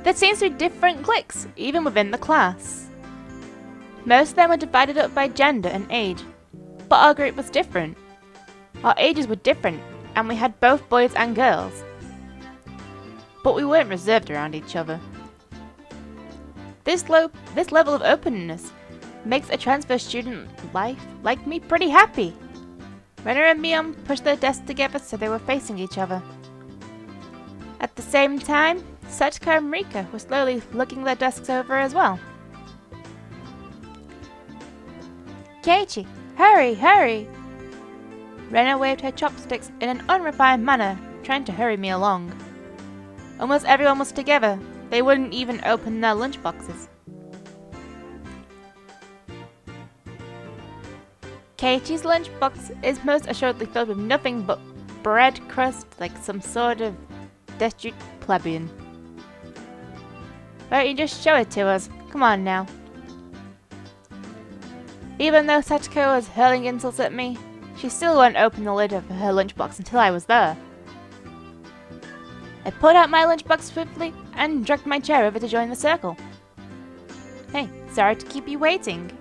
There seems to be different cliques, even within the class. Most of them were divided up by gender and age, but our group was different. Our ages were different, and we had both boys and girls. But we weren't reserved around each other. This level of openness makes a transfer student life like me pretty happy. Renner and Mion pushed their desks together so they were facing each other. At the same time, Satsuko and Rika were slowly looking their desks over as well. Keiichi, hurry, hurry! Renner waved her chopsticks in an unrefined manner, trying to hurry me along. Almost everyone was together. They wouldn't even open their lunchboxes. Keiichi's lunchbox is most assuredly filled with nothing but bread crust like some sort of destitute plebeian. Why don't you just show it to us? Come on now. Even though Satsuko was hurling insults at me, she still wouldn't open the lid of her lunchbox until I was there. I pulled out my lunchbox swiftly and dragged my chair over to join the circle. Hey, sorry to keep you waiting.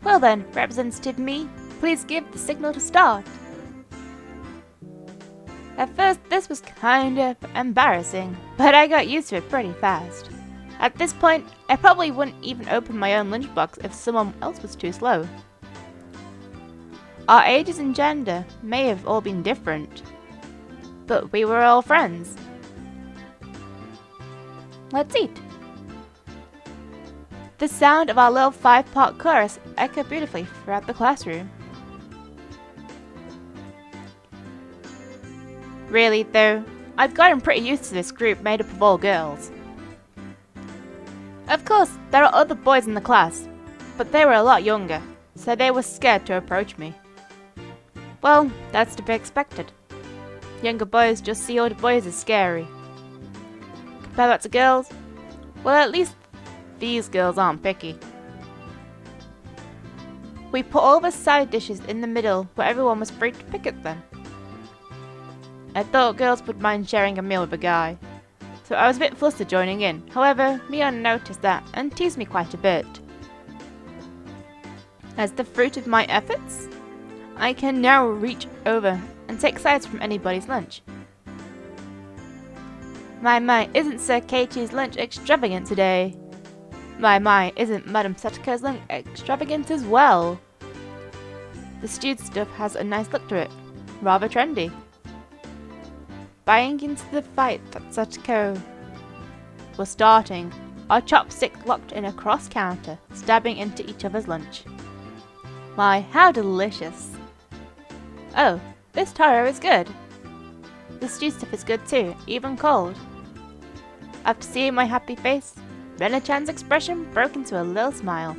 Well then, Representative Me, please give the signal to start. At first, this was kind of embarrassing, but I got used to it pretty fast. At this point, I probably wouldn't even open my own lunchbox if someone else was too slow. Our ages and gender may have all been different, but we were all friends. Let's eat. The sound of our little 5-part chorus echoed beautifully throughout the classroom. Really though, I've gotten pretty used to this group made up of all girls. Of course, there are other boys in the class, but they were a lot younger, so they were scared to approach me. Well, that's to be expected. Younger boys just see older boys as scary. Compare that to girls, well at least these girls aren't picky. We put all the side dishes in the middle where everyone was free to pick at them. I thought girls would mind sharing a meal with a guy, so I was a bit flustered joining in. However, Mion noticed that and teased me quite a bit. As the fruit of my efforts, I can now reach over and take sides from anybody's lunch. My, isn't Sir Keiichi's lunch extravagant today? My, isn't Madame Satsuko's lunch extravagant as well? The stewed stuff has a nice look to it, rather trendy. Buying into the fight that Satsuko was starting, our chopsticks locked in a cross counter, stabbing into each other's lunch. My, how delicious! Oh, this taro is good. The stew stuff is good too, even cold. After seeing my happy face, Rena-chan's expression broke into a little smile.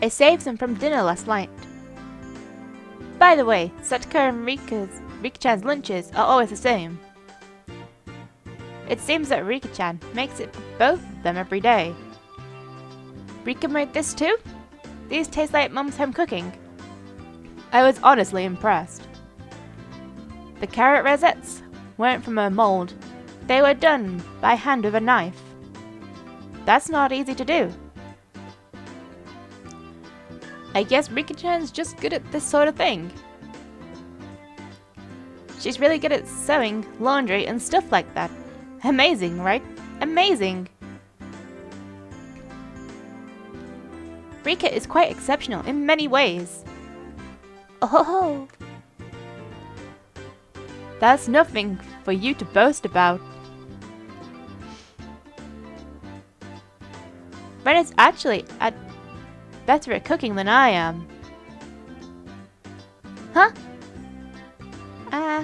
I saved some from dinner last night. By the way, Satsuko and Rika-chan's lunches are always the same. It seems that Rika-chan makes it for both of them every day. Rika made this too? These taste like Mum's home cooking. I was honestly impressed. The carrot rosettes weren't from a mold. They were done by hand with a knife. That's not easy to do. I guess Rika-chan's just good at this sort of thing. She's really good at sewing, laundry, and stuff like that. Amazing, right? Amazing! Rika is quite exceptional in many ways. Oh! That's nothing for you to boast about. Rena's actually better at cooking than I am. Huh?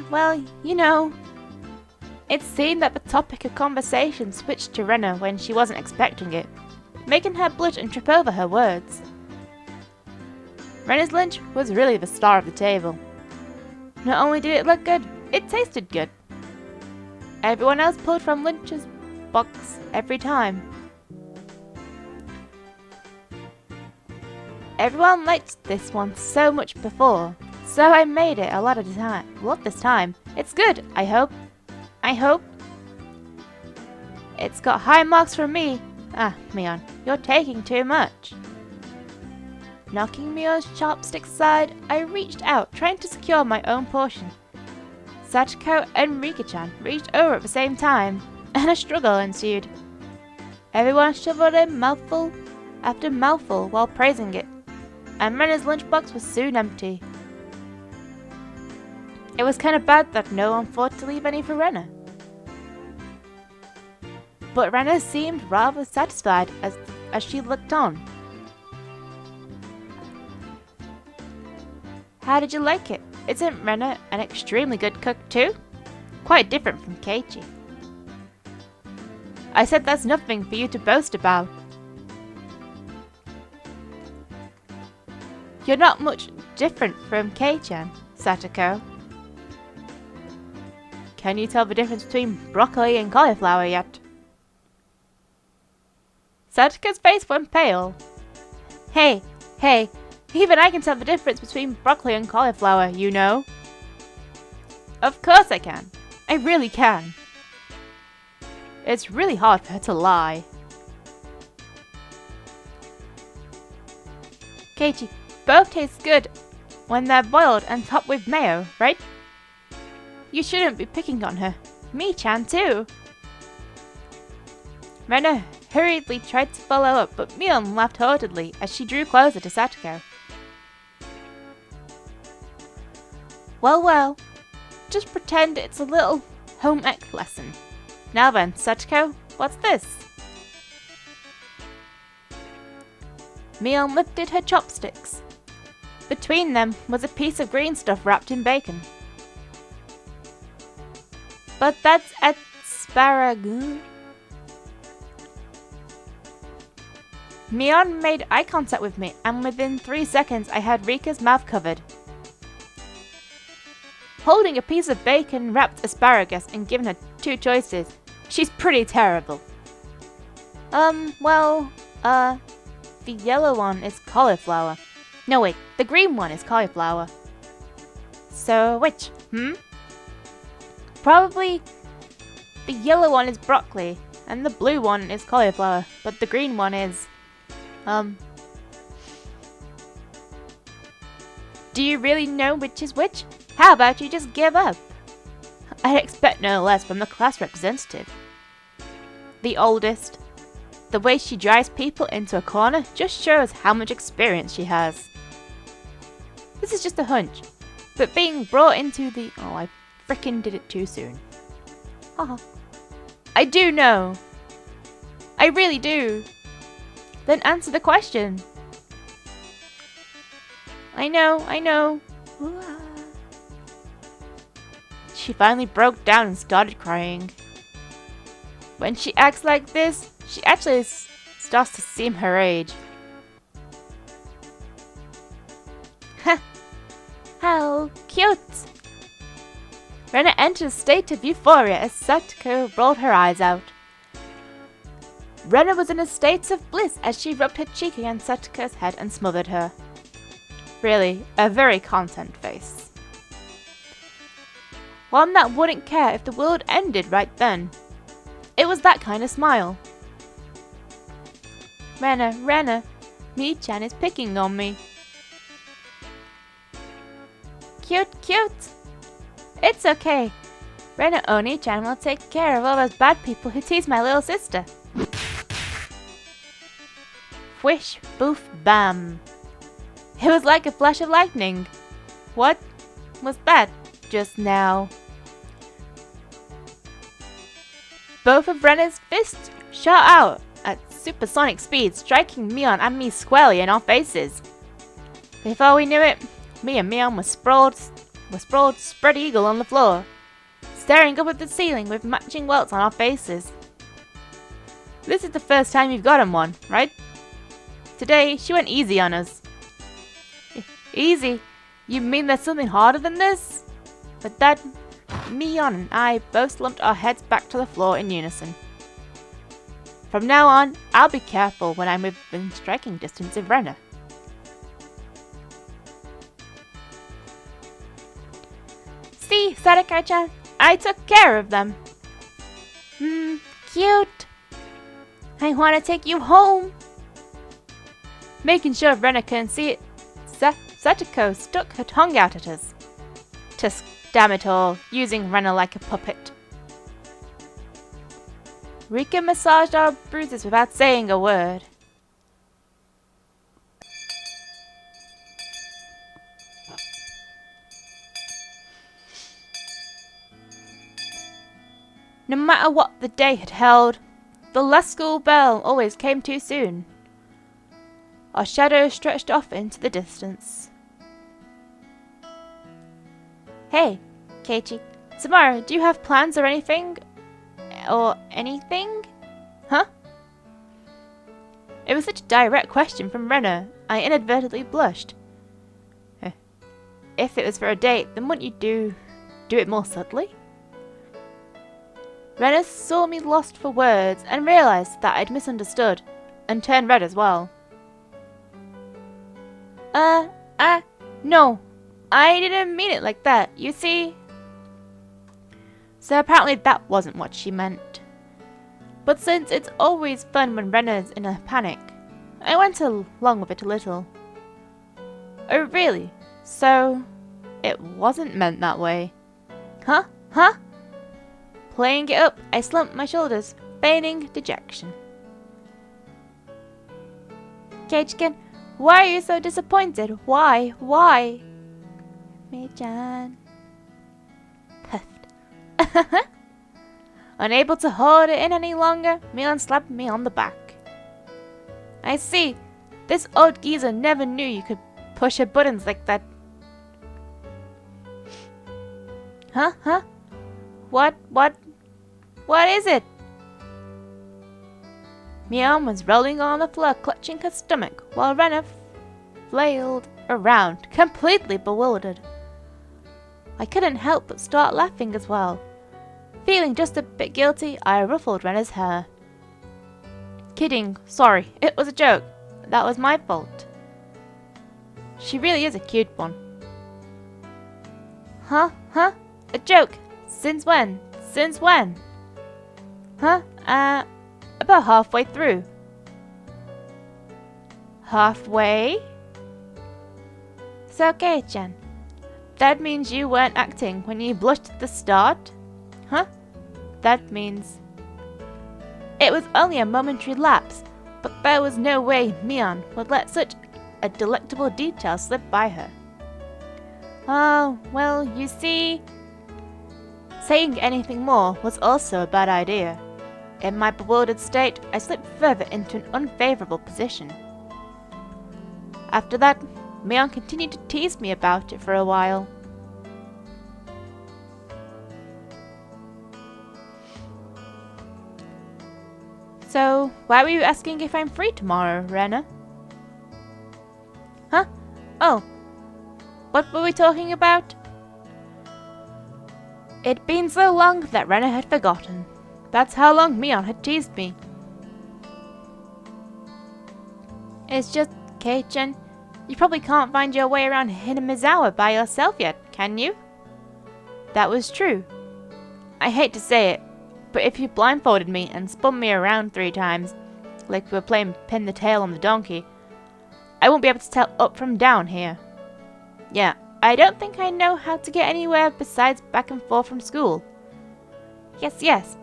Well, you know. It seemed that the topic of conversation switched to Rena when she wasn't expecting it, making her blush and trip over her words. Rena's lunch was really the star of the table. Not only did it look good, it tasted good. Everyone else pulled from lunch's box every time. Everyone liked this one so much before, So I made it a lot this time. It's good, I hope. I hope. It's got high marks from me. Ah, Mion, you're taking too much. Knocking Mion's chopsticks aside, I reached out, trying to secure my own portion. Sachiko and Rika-chan reached over at the same time, and a struggle ensued. Everyone shoveled in mouthful after mouthful while praising it, and Rena's lunchbox was soon empty. It was kind of bad that no one thought to leave any for Rena. But Rena seemed rather satisfied as she looked on. How did you like it? Isn't Rena an extremely good cook too? Quite different from Keiichi. I said that's nothing for you to boast about. You're not much different from Kei-chan, Satoko. Can you tell the difference between broccoli and cauliflower yet? Satoko's face went pale. Hey, even I can tell the difference between broccoli and cauliflower, you know. Of course I can. I really can. It's really hard for her to lie. Keiichi, both taste good when they're boiled and topped with mayo, right? You shouldn't be picking on her. Me-chan too. Rena hurriedly tried to follow up, but Mion laughed heartedly as she drew closer to Satoko. Well, just pretend it's a little home ec lesson. Now then, Satoko, what's this? Mion lifted her chopsticks. Between them was a piece of green stuff wrapped in bacon. But that's asparagus. Mion made eye contact with me, and within 3 seconds I had Rika's mouth covered. Holding a piece of bacon wrapped asparagus and given her 2 choices, she's pretty terrible. The yellow one is cauliflower. No wait, the green one is cauliflower. So which, Probably the yellow one is broccoli, and the blue one is cauliflower, but the green one is, Do you really know which is which? How about you just give up? I'd expect no less from the class representative. The oldest. The way she drives people into a corner just shows how much experience she has. This is just a hunch, but being brought into the... Oh, I frickin' did it too soon. Haha. I do know. I really do. Then answer the question. I know. She finally broke down and started crying. When she acts like this, she actually starts to seem her age. How cute! Rena entered a state of euphoria as Satoko rolled her eyes out. Rena was in a state of bliss as she rubbed her cheek against Satoko's head and smothered her. Really, a very content face. One that wouldn't care if the world ended right then. It was that kind of smile. Rena, Mi-chan is picking on me. Cute. It's okay. Rena Oni-chan will take care of all those bad people who tease my little sister. Whish, boof, bam. It was like a flash of lightning. What was that just now? Both of Rena's fists shot out at supersonic speed, striking Mion and me squarely in our faces. Before we knew it, me and Mion were sprawled spread eagle on the floor, staring up at the ceiling with matching welts on our faces. This is the first time you've gotten one, right? Today, she went easy on us. Easy? You mean there's something harder than this? With that, Mion and I both slumped our heads back to the floor in unison. From now on, I'll be careful when I'm within striking distance of Rena. Sadako-chan, I took care of them. Cute. I want to take you home. Making sure Rena couldn't see it, Satoko stuck her tongue out at us. Tusk, damn it all, using Rena like a puppet. Rika massaged our bruises without saying a word. No matter what the day had held, the last school bell always came too soon. Our shadows stretched off into the distance. Hey, Keiichi, tomorrow, do you have plans or anything? Or anything? Huh? It was such a direct question from Rena, I inadvertently blushed. If it was for a date, then wouldn't you do it more subtly? Rena saw me lost for words and realised that I'd misunderstood, and turned red as well. No, I didn't mean it like that, you see. So apparently that wasn't what she meant. But since it's always fun when Rena's in a panic, I went along with it a little. Oh really? So, it wasn't meant that way. Huh? Playing it up, I slumped my shoulders, feigning dejection. Keiichi-kun, why are you so disappointed? Why? Me-chan. Puffed. Unable to hold it in any longer, Mion slapped me on the back. I see. This old geezer never knew you could push her buttons like that. Huh? What is it? Mion was rolling on the floor, clutching her stomach, while Rena flailed around, completely bewildered. I couldn't help but start laughing as well. Feeling just a bit guilty, I ruffled Rena's hair. Kidding, sorry, it was a joke. That was my fault. She really is a cute one. Huh? A joke? Since when? Huh? About halfway through. Halfway? So, Kei-chan, that means you weren't acting when you blushed at the start? Huh? That means... It was only a momentary lapse, but there was no way Mion would let such a delectable detail slip by her. Oh, well, you see... Saying anything more was also a bad idea. In my bewildered state, I slipped further into an unfavourable position. After that, Mion continued to tease me about it for a while. So, why were you asking if I'm free tomorrow, Rena? Huh? Oh. What were we talking about? It'd been so long that Rena had forgotten. That's how long Mion had teased me. It's just, Kei-chan, you probably can't find your way around Hinamizawa by yourself yet, can you? That was true. I hate to say it, but if you blindfolded me and spun me around 3 times, like we were playing pin the tail on the donkey, I won't be able to tell up from down here. Yeah, I don't think I know how to get anywhere besides back and forth from school. Yes.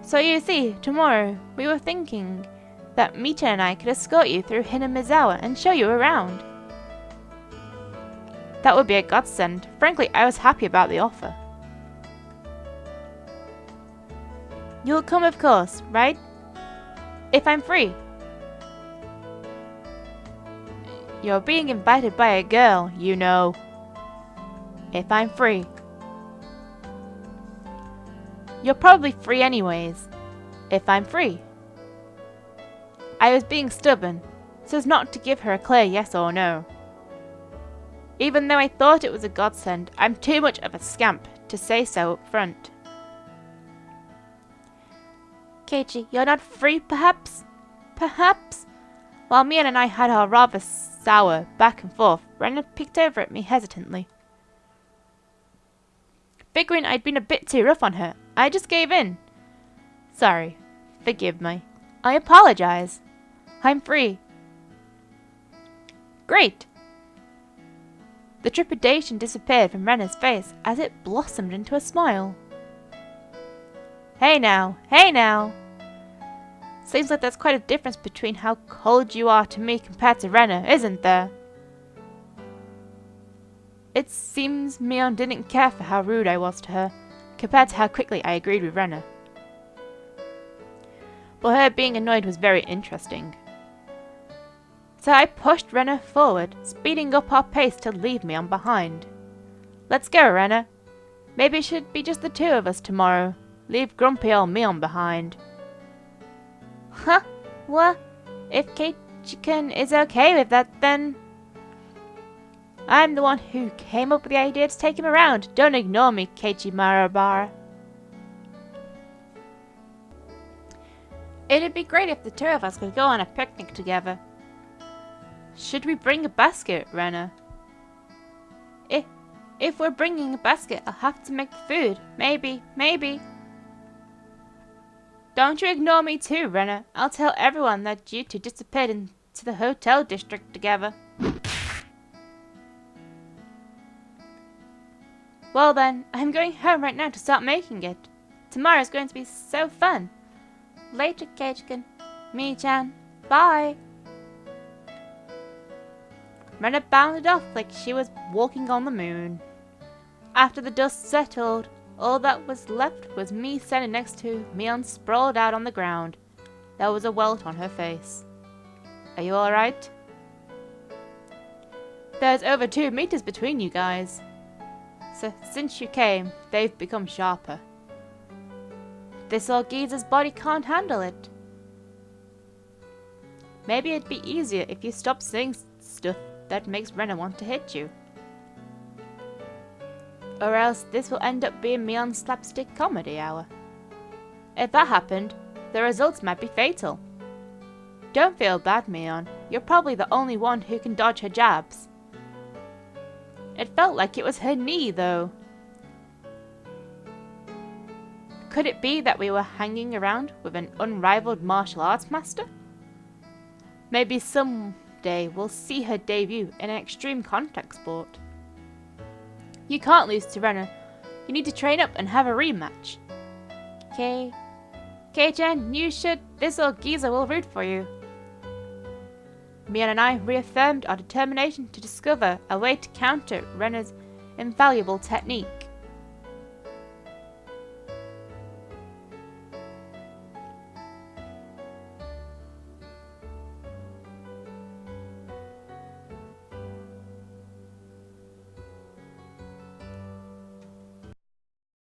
So you see, tomorrow we were thinking that Mita and I could escort you through Hinamizawa and show you around. That would be a godsend. Frankly, I was happy about the offer. You'll come, of course, right? If I'm free. You're being invited by a girl, you know. If I'm free. You're probably free anyways. If I'm free. I was being stubborn, so as not to give her a clear yes or no. Even though I thought it was a godsend, I'm too much of a scamp to say so up front. Keiichi, you're not free, perhaps? Perhaps? While Mion and I had our rather sour back and forth, Rena peeked over at me hesitantly. figuring I'd been a bit too rough on her. I just gave in. Sorry. Forgive me. I apologize. I'm free. Great! The trepidation disappeared from Rena's face as it blossomed into a smile. Hey now, hey now! Seems like there's quite a difference between how cold you are to me compared to Rena, isn't there? It seems Mion didn't care for how rude I was to her, compared to how quickly I agreed with Rena. But her being annoyed was very interesting. So I pushed Rena forward, speeding up our pace to leave Mion behind. Let's go, Rena. Maybe it should be just the two of us tomorrow. Leave grumpy old Mion behind. Huh? What? If Keiichi-kun is okay with that, then... I'm the one who came up with the idea to take him around. Don't ignore me, Keiichi Maebara. It'd be great if the two of us could go on a picnic together. Should we bring a basket, Rena? If we're bringing a basket, I'll have to make the food. Maybe. Don't you ignore me too, Rena. I'll tell everyone that you two disappeared into the hotel district together. Well then, I'm going home right now to start making it. Tomorrow's going to be so fun. Later, Keiichi-kun. Mi-chan. Bye. Rena bounded off like she was walking on the moon. After the dust settled, all that was left was me standing next to Mion sprawled out on the ground. There was a welt on her face. Are you alright? There's over 2 meters between you guys. So since you came, they've become sharper. This old geezer's body can't handle it. Maybe it'd be easier if you stopped saying stuff that makes Rena want to hit you. Or else this will end up being Mion's slapstick comedy hour. If that happened, the results might be fatal. Don't feel bad, Mion. You're probably the only one who can dodge her jabs. It felt like it was her knee, though. Could it be that we were hanging around with an unrivaled martial arts master? Maybe someday we'll see her debut in an extreme contact sport. You can't lose to Rena. You need to train up and have a rematch. Kei-chan, you should. This old geezer will root for you. Mion and I reaffirmed our determination to discover a way to counter Rena's infallible technique.